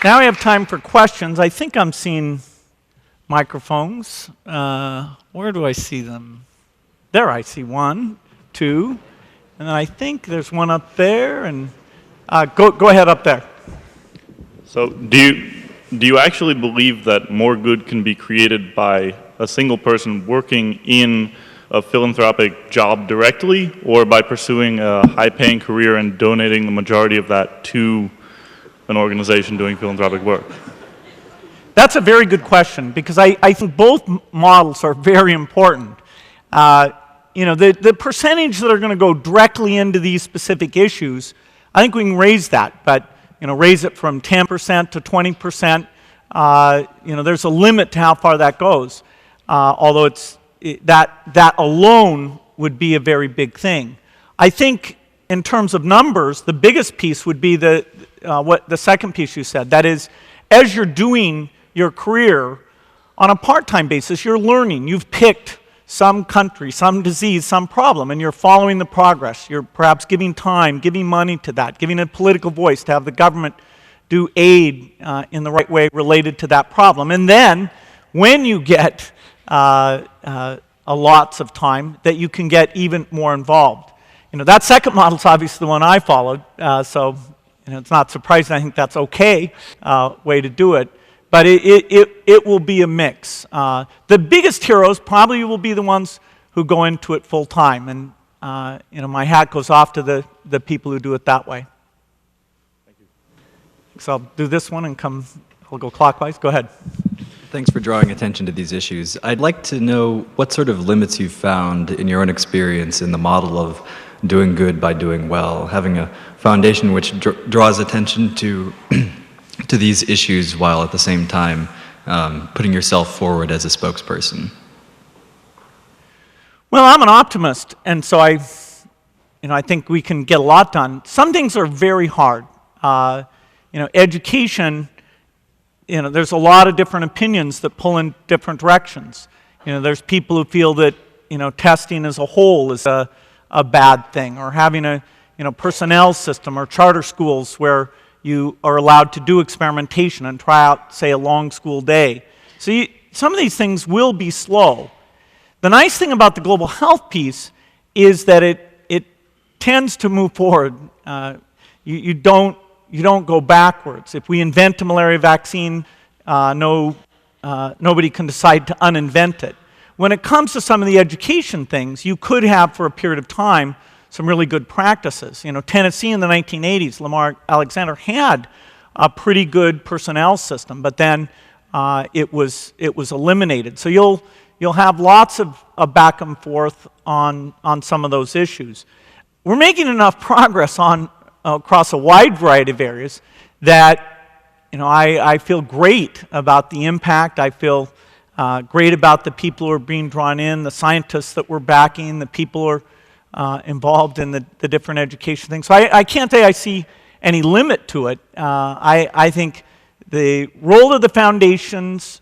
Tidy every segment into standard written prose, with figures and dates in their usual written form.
Now we have time for questions. I think I'm seeing microphones. Where do I see them? There, I see one, two, and then I think there's one up there. And go ahead up there. So, do you actually believe that more good can be created by a single person working in a philanthropic job directly, or by pursuing a high-paying career and donating the majority of that to an organization doing philanthropic work? That's a very good question, because I think both models are very important. The percentage that are going to go directly into these specific issues, I think we can raise that, but raise it from 10% to 20%. There's a limit to how far that goes, although that alone would be a very big thing. I think in terms of numbers, the biggest piece would be what the second piece you said. That is, as you're doing your career on a part-time basis, you're learning. You've picked some country, some disease, some problem, and you're following the progress. You're perhaps giving time, giving money to that, giving a political voice to have the government do aid in the right way related to that problem. And then, when you get lots of time, that you can get even more involved. That second model is obviously the one I followed, so it's not surprising. I think that's okay way to do it. But it will be a mix. The biggest heroes probably will be the ones who go into it full time, and my hat goes off to the people who do it that way. Thank you. So I'll do this one and we'll go clockwise. Go ahead. Thanks for drawing attention to these issues. I'd like to know what sort of limits you've found in your own experience in the model of doing good by doing well, having a foundation which draws attention to to these issues while at the same time putting yourself forward as a spokesperson. Well, I'm an optimist, and so I think we can get a lot done. Some things are very hard. Education, there's a lot of different opinions that pull in different directions. There's people who feel that, testing as a whole is a bad thing, or having a, personnel system or charter schools where you are allowed to do experimentation and try out, say, a long school day. So some of these things will be slow. The nice thing about the global health piece is that it tends to move forward. You don't go backwards. If we invent a malaria vaccine, nobody can decide to uninvent it. When it comes to some of the education things, you could have, for a period of time, some really good practices. Tennessee in the 1980s, Lamar Alexander had a pretty good personnel system, but then it was eliminated. So you'll have lots of back and forth on some of those issues. We're making enough progress across a wide variety of areas that I feel great about the impact. I feel great about the people who are being drawn in, the scientists that we're backing, the people who are involved in the different education things. So I can't say I see any limit to it. I think the role of the foundations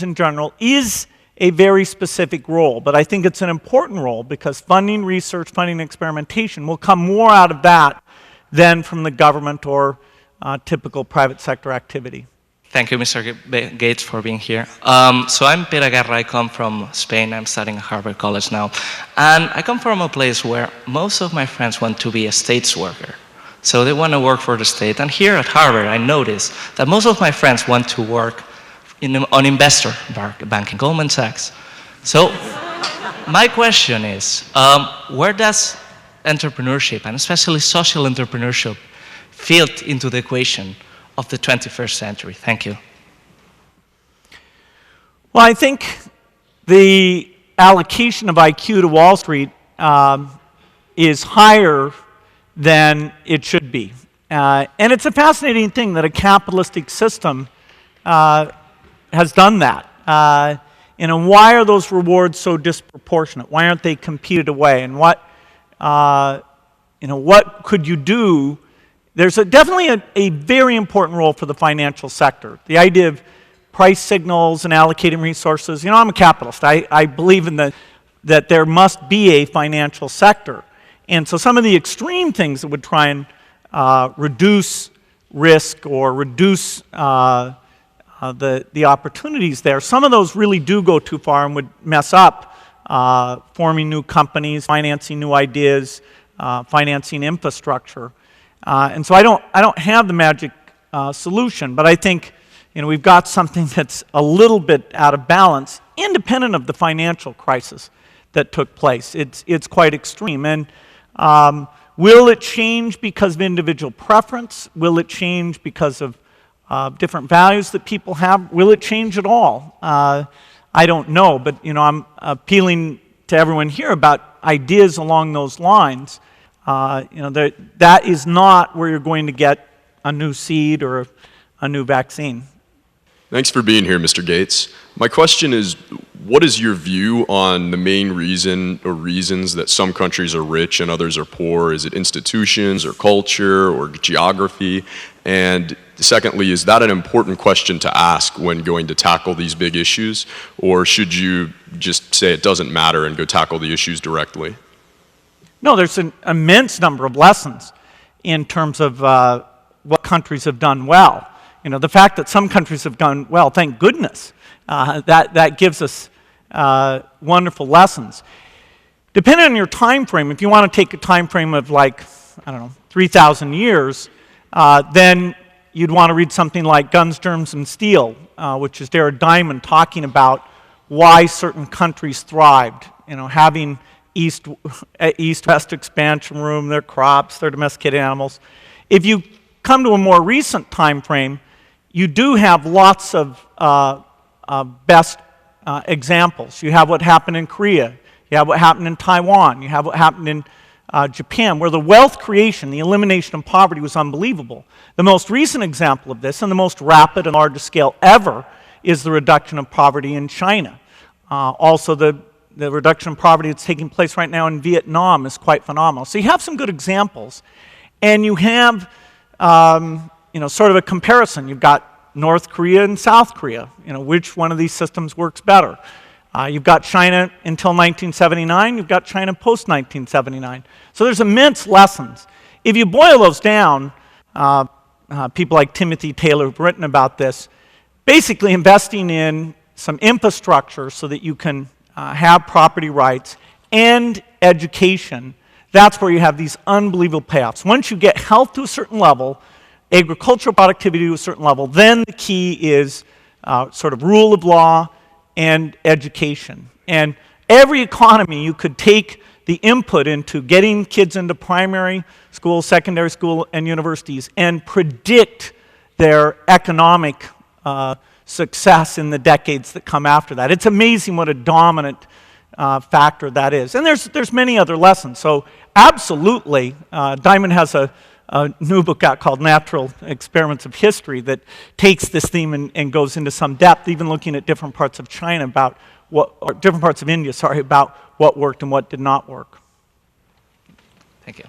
in general is a very specific role, but I think it's an important role because funding research, funding experimentation will come more out of that than from the government or typical private sector activity. Thank you, Mr. Gates, for being here. So I'm Pere Guerra. I come from Spain. I'm studying at Harvard College now. And I come from a place where most of my friends want to be a states worker. So they want to work for the state. And here at Harvard, I noticed that most of my friends want to work on investor banking, Goldman Sachs. So my question is, where does entrepreneurship, and especially social entrepreneurship, fit into the equation of the 21st century? Thank you. Well, I think the allocation of IQ to Wall Street is higher than it should be. And it's a fascinating thing that a capitalistic system has done that. Why are those rewards so disproportionate? Why aren't they competed away? And what could you do? There's definitely a very important role for the financial sector. The idea of price signals and allocating resources. I'm a capitalist. I believe in that there must be a financial sector. And so some of the extreme things that would try and reduce risk or reduce the opportunities there. Some of those really do go too far and would mess up forming new companies, financing new ideas, financing infrastructure. And so I don't have the magic solution, but I think we've got something that's a little bit out of balance, independent of the financial crisis that took place. It's quite extreme. And will it change because of individual preference? Will it change because of different values that people have? Will it change at all? I don't know, but I'm appealing to everyone here about ideas along those lines. That is not where you're going to get a new seed or a new vaccine. Thanks for being here, Mr. Gates. My question is, what is your view on the main reason or reasons that some countries are rich and others are poor? Is it institutions or culture or geography? And secondly, is that an important question to ask when going to tackle these big issues? Or should you just say it doesn't matter and go tackle the issues directly? No, there's an immense number of lessons in terms of what countries have done well. The fact that some countries have done well, thank goodness, that gives us wonderful lessons. Depending on your time frame, if you want to take a time frame of 3,000 years, then you'd want to read something like Guns, Germs, and Steel, which is Jared Diamond talking about why certain countries thrived, having east-west expansion room, their crops, their domesticated animals. If you come to a more recent time frame, you do have lots of best examples. You have what happened in Korea. You have what happened in Taiwan. You have what happened in Japan, where the wealth creation, the elimination of poverty was unbelievable. The most recent example of this, and the most rapid and largest scale ever, is the reduction of poverty in China. Also, the reduction of poverty that's taking place right now in Vietnam is quite phenomenal. So you have some good examples, and you have sort of a comparison. You've got North Korea and South Korea. Which one of these systems works better? You've got China until 1979. You've got China post-1979. So there's immense lessons. If you boil those down, people like Timothy Taylor have written about this, basically investing in some infrastructure so that you can have property rights and education, that's where you have these unbelievable payoffs. Once you get health to a certain level, agricultural productivity to a certain level, then the key is sort of rule of law and education. And every economy, you could take the input into getting kids into primary school, secondary school, and universities and predict their economic success in the decades that come after that. It's amazing what a dominant factor that is. And there's many other lessons. So absolutely, Diamond has a new book out called Natural Experiments of History that takes this theme and goes into some depth, even looking at different parts of China about different parts of India, about what worked and what did not work. Thank you.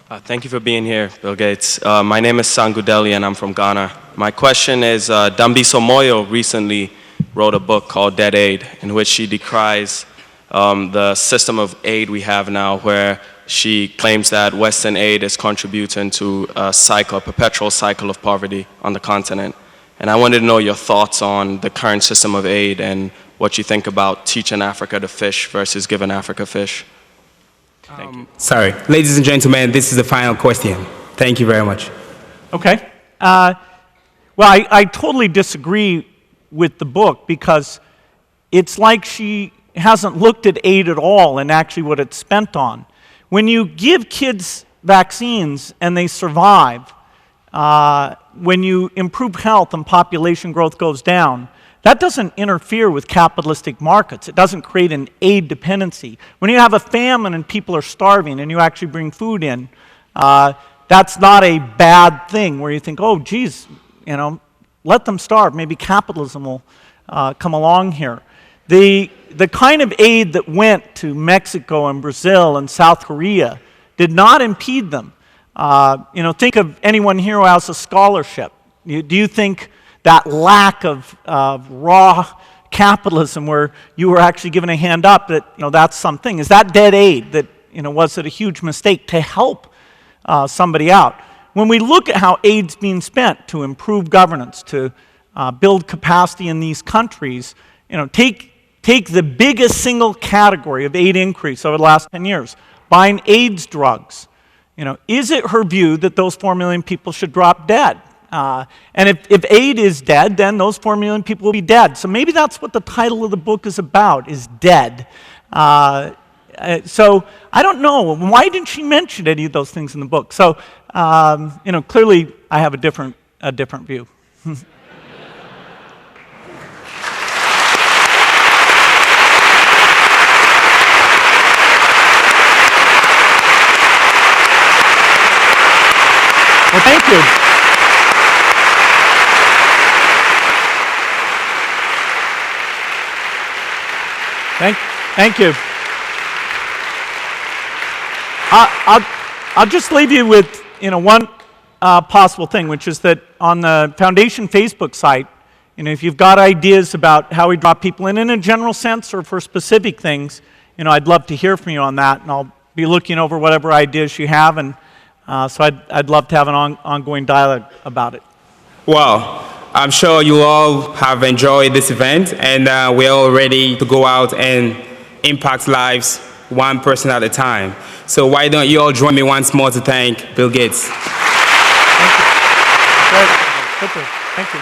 Thank you for being here, Bill Gates. My name is Sangudeli and I'm from Ghana. My question is, Dambiso Moyo recently wrote a book called Dead Aid, in which she decries the system of aid we have now, where she claims that Western aid is contributing to a perpetual cycle of poverty on the continent. And I wanted to know your thoughts on the current system of aid and what you think about teaching Africa to fish versus giving Africa fish. Thank you. Sorry. Ladies and gentlemen, this is the final question. Thank you very much. Okay. Well, I totally disagree with the book because it's like she hasn't looked at aid at all and actually what it's spent on. When you give kids vaccines and they survive, when you improve health and population growth goes down, that doesn't interfere with capitalistic markets. It doesn't create an aid dependency. When you have a famine and people are starving and you actually bring food in, that's not a bad thing where you think, oh, geez, let them starve. Maybe capitalism will come along here. The kind of aid that went to Mexico and Brazil and South Korea did not impede them. Think of anyone here who has a scholarship. Do you think that lack of raw capitalism where you were actually given a hand up that, that's something? Is that dead aid? That, was it a huge mistake to help somebody out? when we look at how aid's being spent to improve governance, to build capacity in these countries, take the biggest single category of aid increase over the last 10 years, buying AIDS drugs. Is it her view that those 4 million people should drop dead? And if aid is dead, then those 4 million people will be dead. So maybe that's what the title of the book is about, is dead. So I don't know. Why didn't she mention any of those things in the book? So, clearly I have a different view. Well, thank you. Thank you. I'll just leave you with one possible thing, which is that on the Foundation Facebook site, if you've got ideas about how we draw people in a general sense or for specific things, I'd love to hear from you on that, and I'll be looking over whatever ideas you have, and so I'd love to have an ongoing dialogue about it. Well, I'm sure you all have enjoyed this event, and we're all ready to go out and impact lives one person at a time. So why don't you all join me once more to thank Bill Gates. Thank you. Great. Super. Thank you.